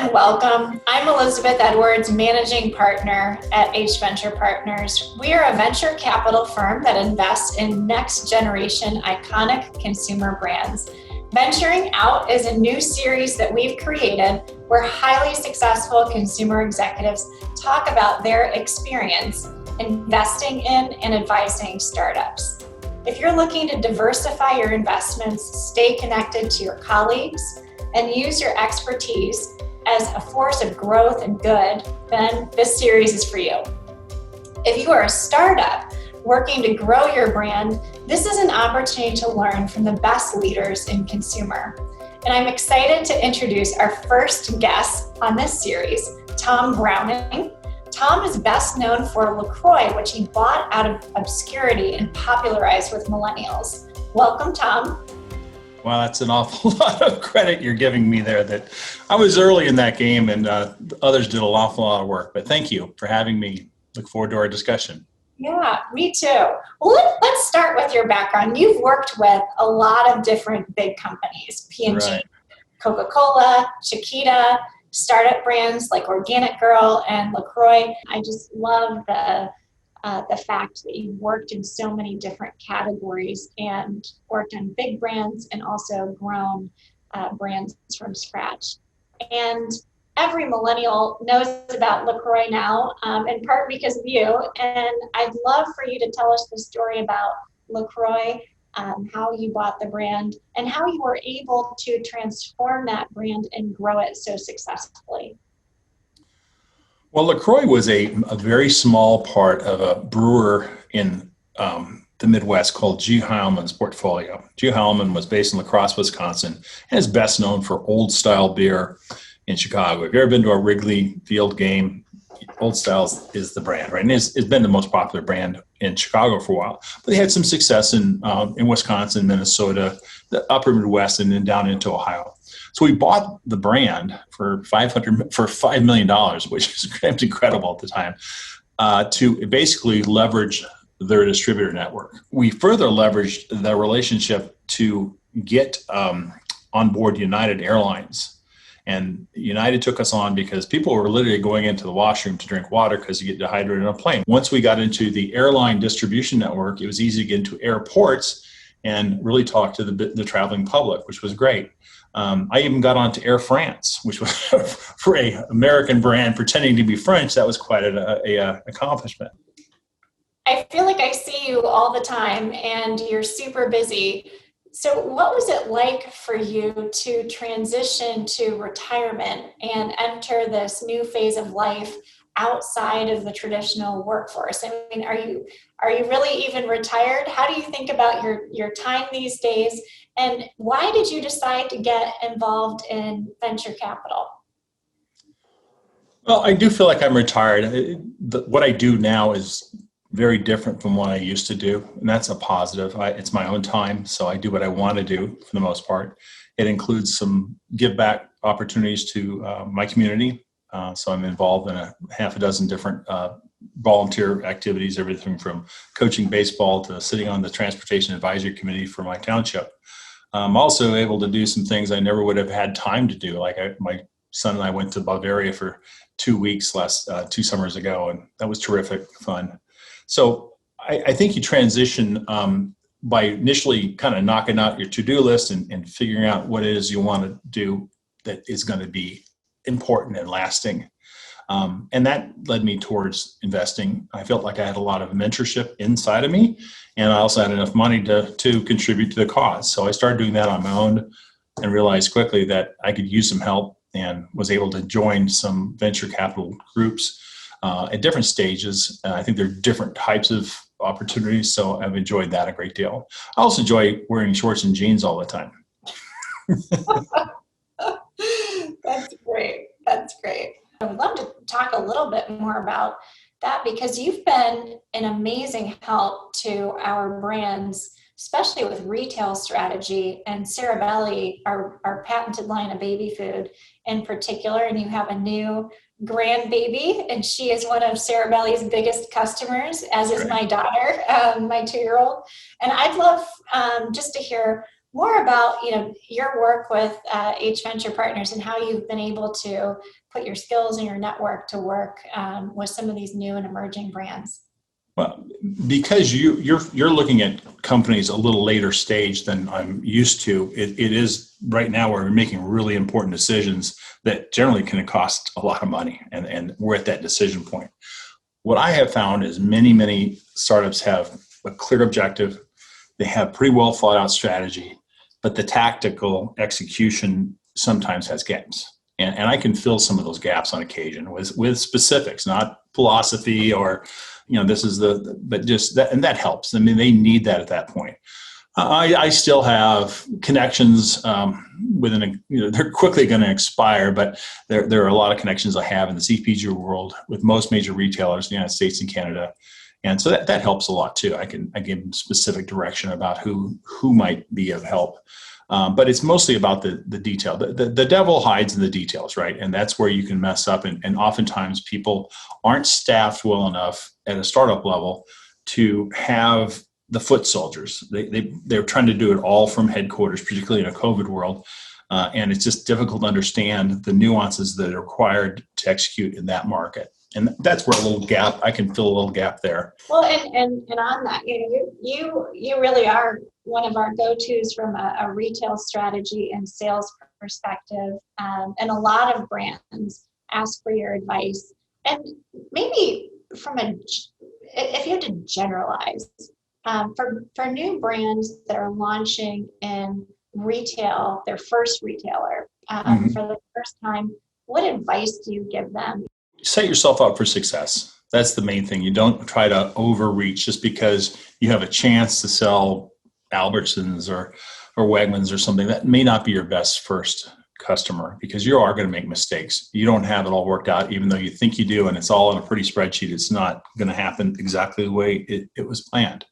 and welcome. I'm Elizabeth Edwards, Managing Partner at H Venture Partners. We are a venture capital firm that invests in next generation iconic consumer brands. Venturing Out is a new series that we've created where highly successful consumer executives talk about their experience investing in and advising startups. If you're looking to diversify your investments, stay connected to your colleagues, and use your expertise as a force of growth and good, then this series is for you. If you are a startup working to grow your brand, this is an opportunity to learn from the best leaders in consumer. And I'm excited to introduce our first guest on this series, Tom Browning. Tom is best known for LaCroix, which he bought out of obscurity and popularized with millennials. Welcome, Tom. Wow, that's an awful lot of credit you're giving me there. That I was early in that game and others did an awful lot of work. But thank you for having me. Look forward to our discussion. Yeah, me too. Well, let's start with your background. You've worked with a lot of different big companies, P&G, right, Coca-Cola, Chiquita, startup brands like Organic Girl and LaCroix. I just love the fact that you've worked in so many different categories and worked on big brands and also grown brands from scratch. And every millennial knows about LaCroix now, in part because of you. And I'd love for you to tell us the story about LaCroix, how you bought the brand, and how you were able to transform that brand and grow it so successfully. Well, LaCroix was a very small part of a brewer in the Midwest called G. Heilmann's portfolio. G. Heilmann was based in La Crosse, Wisconsin, and is best known for Old Style beer in Chicago. If you've ever been to a Wrigley Field game, Old Style is the brand, right? And it's been the most popular brand in Chicago for a while. But they had some success in Wisconsin, Minnesota, the upper Midwest, and then down into Ohio. So we bought the brand for $5 million, which is incredible at the time, to basically leverage their distributor network. We further leveraged the relationship to get on board United Airlines. And United took us on because people were literally going into the washroom to drink water because you get dehydrated on a plane. Once we got into the airline distribution network, it was easy to get into airports and really talk to the traveling public, which was great. I even got onto Air France, which was for an American brand pretending to be French. That was quite an accomplishment. I feel like I see you all the time and you're super busy. So what was it like for you to transition to retirement and enter this new phase of life outside of the traditional workforce? I mean, are you really even retired? How do you think about your time these days? And why did you decide to get involved in venture capital? Well, I do feel like I'm retired. What I do now is very different from what I used to do, and that's a positive. It's my own time, so I do what I want to do for the most part. It includes some give back opportunities to my community. So I'm involved in a half a dozen different volunteer activities, everything from coaching baseball to sitting on the transportation advisory committee for my township. I'm also able to do some things I never would have had time to do. Like my son and I went to Bavaria for 2 weeks 2 summers ago, and that was terrific fun. So I think you transition by initially kind of knocking out your to-do list and figuring out what it is you want to do that is going to be important and lasting. And that led me towards investing. I felt like I had a lot of mentorship inside of me, and I also had enough money to contribute to the cause. So I started doing that on my own and realized quickly that I could use some help and was able to join some venture capital groups at different stages. I think there are different types of opportunities, so I've enjoyed that a great deal. I also enjoy wearing shorts and jeans all the time. That's great. That's great. I would love to talk a little bit more about that because you've been an amazing help to our brands, especially with retail strategy and Cerebelli, our patented line of baby food in particular. And you have a new grandbaby, and she is one of Cerebelli's biggest customers, as is my daughter, my 2-year-old. And I'd love just to hear more about, your work with H Venture Partners and how you've been able to put your skills and your network to work with some of these new and emerging brands. Well, because you're looking at companies a little later stage than I'm used to, it is right now where we're making really important decisions that generally can cost a lot of money, and we're at that decision point. What I have found is many startups have a clear objective. They have pretty well thought out strategy, but the tactical execution sometimes has gaps. And I can fill some of those gaps on occasion with specifics, not philosophy or, this is but just that, and that helps. I mean, they need that at that point. I still have connections they're quickly going to expire, but there are a lot of connections I have in the CPG world with most major retailers in the United States and Canada. And so that helps a lot too. I give them specific direction about who might be of help. But it's mostly about the detail. The devil hides in the details, right? And that's where you can mess up. And oftentimes people aren't staffed well enough at a startup level to have the foot soldiers. They're trying to do it all from headquarters, particularly in a COVID world. And it's just difficult to understand the nuances that are required to execute in that market. And that's where I can fill a little gap there. Well, and on that, you really are one of our go-tos from a retail strategy and sales perspective. And a lot of brands ask for your advice. And maybe if you had to generalize, for new brands that are launching in retail, their first retailer for the first time, what advice do you give them? Set yourself up for success. That's the main thing. You don't try to overreach just because you have a chance to sell Albertsons or Wegmans or something. That may not be your best first customer, because you are going to make mistakes. You don't have it all worked out, even though you think you do, and it's all in a pretty spreadsheet. It's not going to happen exactly the way it was planned.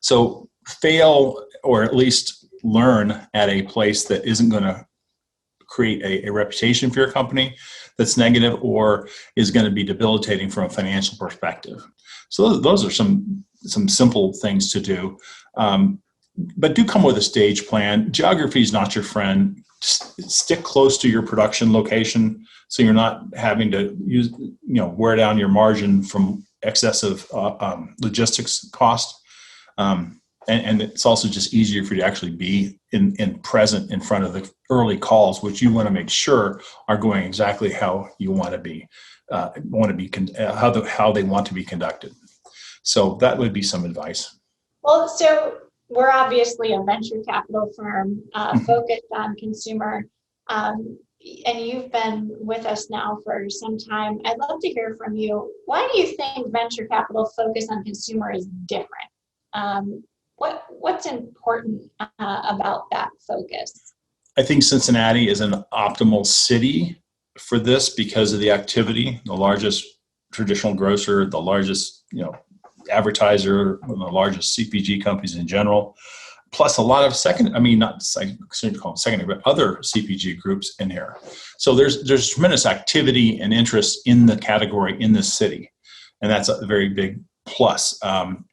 So fail, or at least learn at a place that isn't going to create a reputation for your company that's negative, or is going to be debilitating from a financial perspective. So those are some simple things to do. But do come with a stage plan. Geography is not your friend. Stick close to your production location, so you're not having to wear down your margin from excessive logistics cost. And it's also just easier for you to actually be in present in front of the early calls, which you want to make sure are going exactly how you want to be, how they want to be conducted. So that would be some advice. Well, so we're obviously a venture capital firm focused on consumer, and you've been with us now for some time. I'd love to hear from you. Why do you think venture capital focus on consumer is different? What's important about that focus? I think Cincinnati is an optimal city for this because of the activity. The largest traditional grocer, the largest advertiser, one of the largest CPG companies in general, plus a lot of other CPG groups in here. So there's tremendous activity and interest in the category in this city, and that's a very big plus. And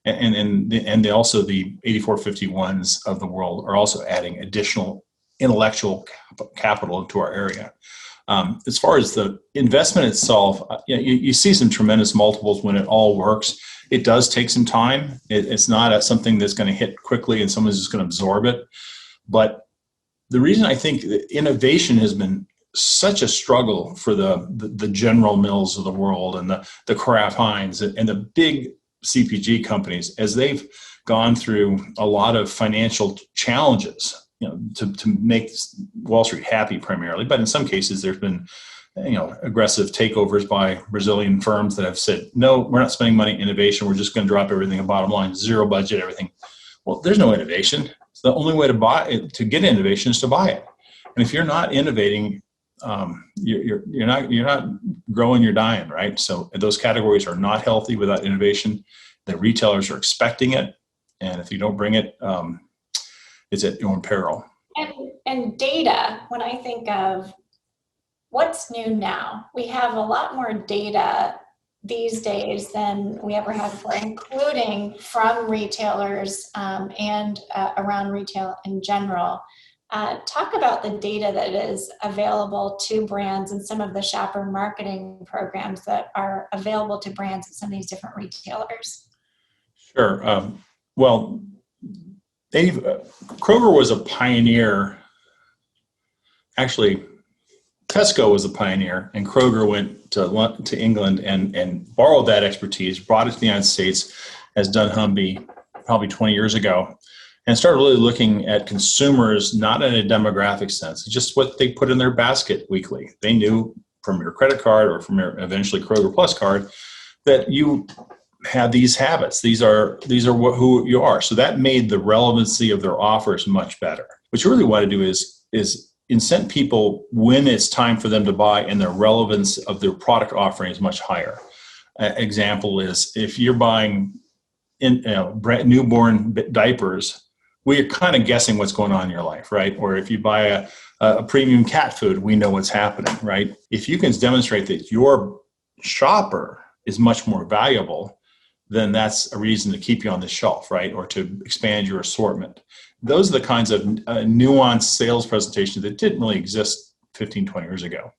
also the 8451s of the world are also adding additional intellectual capital into our area. As far as the investment itself, you see some tremendous multiples when it all works. It does take some time. It's not something that's going to hit quickly and someone's just going to absorb it. But the reason I think innovation has been such a struggle for the General Mills of the world and the Kraft Heinz and the big CPG companies, as they've gone through a lot of financial challenges, to make Wall Street happy primarily. But in some cases, there's been aggressive takeovers by Brazilian firms that have said, no, we're not spending money in innovation. We're just going to drop everything at bottom line, zero budget, everything. Well, there's no innovation. So the only way to get innovation is to buy it. And if you're not innovating, you're not growing, you're dying, right? So those categories are not healthy without innovation. The retailers are expecting it. And if you don't bring it, it's at your own peril. And data, when I think of what's new now, we have a lot more data these days than we ever had before, including from retailers and around retail in general. Talk about the data that is available to brands and some of the shopper marketing programs that are available to brands at some of these different retailers. Sure. Well, Kroger was a pioneer. Actually, Tesco was a pioneer, and Kroger went to England and borrowed that expertise, brought it to the United States, as done Humby probably 20 years ago, and started really looking at consumers, not in a demographic sense, just what they put in their basket weekly. They knew from your credit card or from your eventually Kroger Plus card that you have these habits. These are who you are. So that made the relevancy of their offers much better. What you really want to do is incent people when it's time for them to buy, and the relevance of their product offering is much higher. Example is if you're buying newborn diapers, we're kind of guessing what's going on in your life, right? Or if you buy a premium cat food, we know what's happening, right? If you can demonstrate that your shopper is much more valuable, then that's a reason to keep you on the shelf, right? Or to expand your assortment. Those are the kinds of nuanced sales presentations that didn't really exist 15, 20 years ago.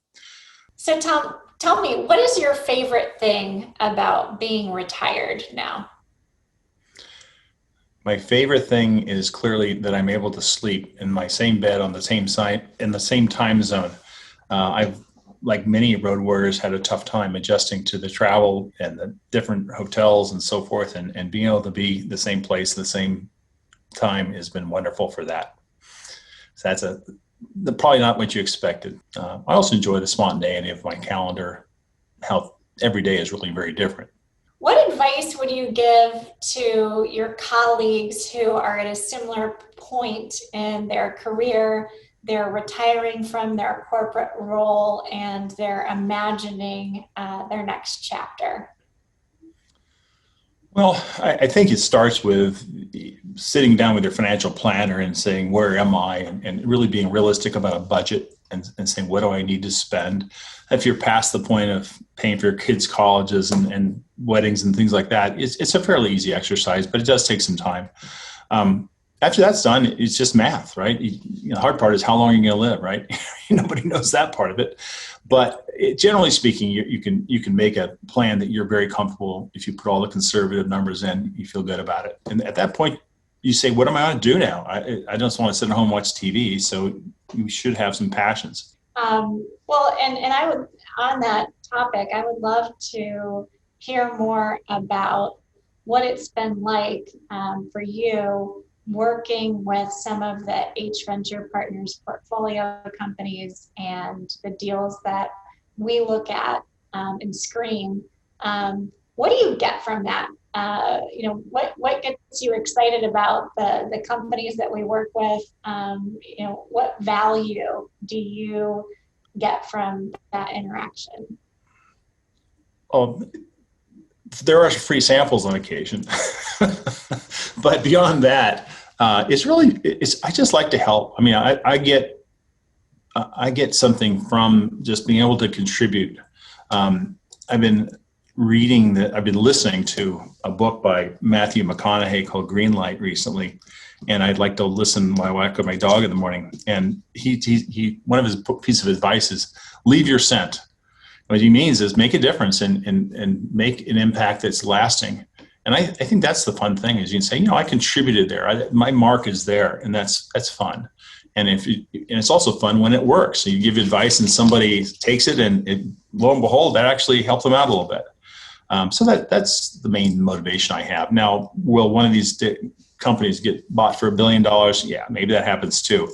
So Tom, tell me, what is your favorite thing about being retired now? My favorite thing is clearly that I'm able to sleep in my same bed on the same site in the same time zone. I've, like many road warriors, had a tough time adjusting to the travel and the different hotels and so forth, and being able to be the same place, the same time has been wonderful for that. So that's probably not what you expected. I also enjoy the spontaneity of my calendar. How every day is really very different. What advice would you give to your colleagues who are at a similar point in their career? They're retiring from their corporate role and they're imagining their next chapter. Well, I think it starts with sitting down with your financial planner and saying, where am I? And really being realistic about a budget and saying, what do I need to spend? If you're past the point of paying for your kids' colleges and weddings and things like that, it's a fairly easy exercise, but it does take some time. After that's done, it's just math, right? The hard part is how long you're going to live, right? Nobody knows that part of it. But generally speaking, you can make a plan that you're very comfortable. If you put all the conservative numbers in, you feel good about it. And at that point, you say, what am I going to do now? I just want to sit at home and watch TV. So you should have some passions. Well, and I would, on that topic, I would love to hear more about what it's been like for you working with some of the H Venture Partners portfolio companies and the deals that we look at and screen. What do you get from that? What gets you excited about the companies that we work with? What value do you get from that interaction? Oh, there are free samples on occasion, but beyond that, I just like to help. I mean, I get something from just being able to contribute. I've been listening to a book by Matthew McConaughey called Green Light recently, and I'd like to listen while I walk with my dog in the morning. And he one of his pieces of advice is leave your scent. What he means is make a difference and make an impact that's lasting. And I think that's the fun thing is you can say, I contributed there. My mark is there, and that's fun. And it's also fun when it works. So you give advice and somebody takes it, and lo and behold, that actually helped them out a little bit. So that's the main motivation I have. Now, will one of these companies get bought for $1 billion? Yeah, maybe that happens too.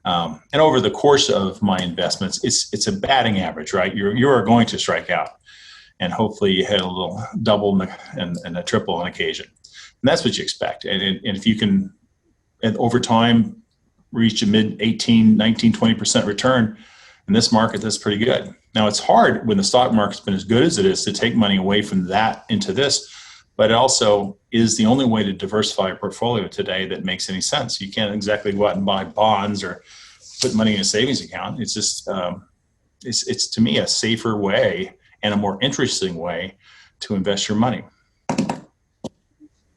And over the course of my investments, it's a batting average, right? You are going to strike out, and hopefully you hit a little double and a triple on occasion. And that's what you expect. And if you can, over time, reach a mid 18, 19, 20% return in this market, that's pretty good. Now, it's hard when the stock market's been as good as it is to take money away from that into this, but it also is the only way to diversify your portfolio today that makes any sense. You can't exactly go out and buy bonds or put money in a savings account. It's just, it's to me a safer way and a more interesting way to invest your money.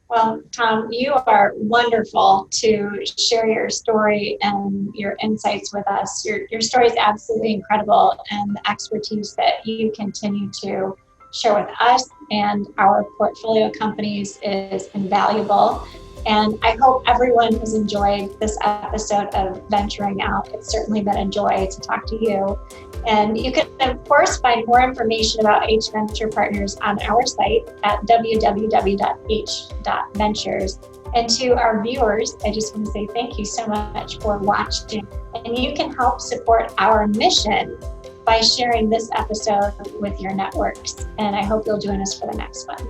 Well, Tom, you are wonderful to share your story and your insights with us. Your story is absolutely incredible, and the expertise that you continue to share with us and our portfolio companies is invaluable. And I hope everyone has enjoyed this episode of Venturing Out. It's certainly been a joy to talk to you. And you can, of course, find more information about H Venture Partners on our site at www.h.ventures. And to our viewers, I just want to say thank you so much for watching. And you can help support our mission by sharing this episode with your networks. And I hope you'll join us for the next one.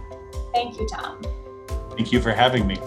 Thank you, Tom. Thank you for having me.